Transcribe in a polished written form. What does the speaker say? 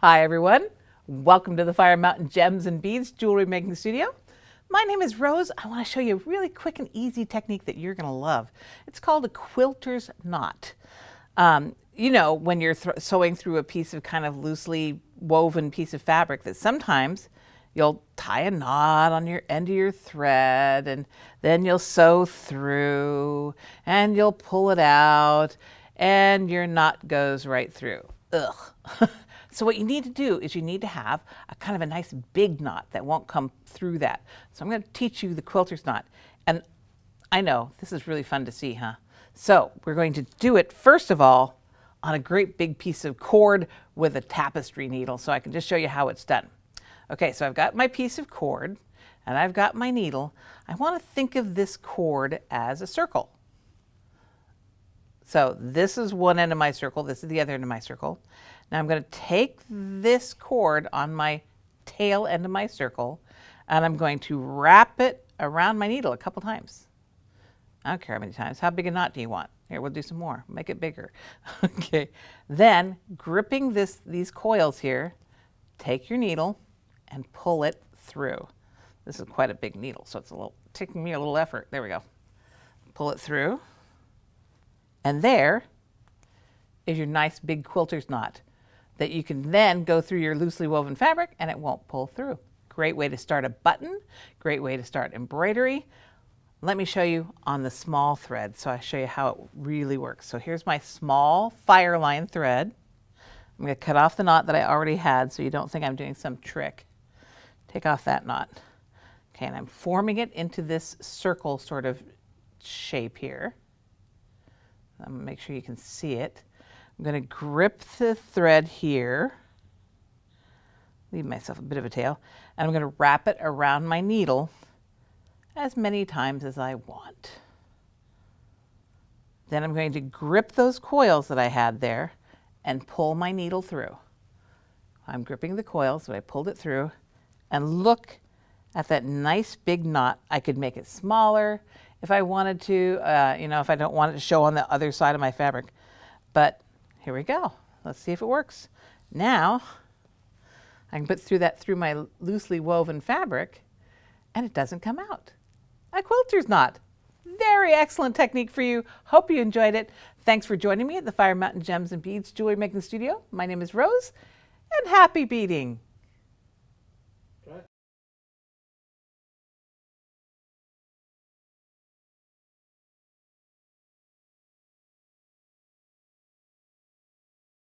Hi everyone, welcome to the Fire Mountain Gems and Beads Jewelry Making Studio. My name is Rose. I want to show you a really quick and easy technique that you're going to love. It's called a quilter's knot. You know, when you're sewing through a piece of kind of loosely woven piece of fabric, that sometimes you'll tie a knot on your end of your thread and then you'll sew through and you'll pull it out and your knot goes right through. Ugh. So what you need to do is you need to have a kind of a nice big knot that won't come through that. So I'm going to teach you the quilter's knot. And I know this is really fun to see, huh? So we're going to do it first of all on a great big piece of cord with a tapestry needle, so I can just show you how it's done. Okay, so I've got my piece of cord and I've got my needle. I want to think of this cord as a circle. So this is one end of my circle, this is the other end of my circle. Now I'm going to take this cord on my tail end of my circle and I'm going to wrap it around my needle a couple times. I don't care how many times. How big a knot do you want? Here, we'll do some more. Make it bigger. Okay. Then, gripping these coils here, take your needle and pull it through. This is quite a big needle, so it's taking me a little effort. There we go. Pull it through. And there is your nice big quilter's knot that you can then go through your loosely woven fabric and it won't pull through. Great way to start a button, great way to start embroidery. Let me show you on the small thread so I show you how it really works. So here's my small fire line thread. I'm going to cut off the knot that I already had so you don't think I'm doing some trick. Take off that knot. Okay, and I'm forming it into this circle sort of shape here. I'm going to make sure you can see it. I'm going to grip the thread here, leave myself a bit of a tail, and I'm going to wrap it around my needle as many times as I want. Then I'm going to grip those coils that I had there and pull my needle through. I'm gripping the coils, so I pulled it through, and look at that nice big knot. I could make it smaller if I wanted to, if I don't want it to show on the other side of my fabric. But here we go. Let's see if it works. Now, I can put that through my loosely woven fabric, and it doesn't come out. A quilter's knot. Very excellent technique for you. Hope you enjoyed it. Thanks for joining me at the Fire Mountain Gems and Beads Jewelry Making Studio. My name is Rose, and happy beading.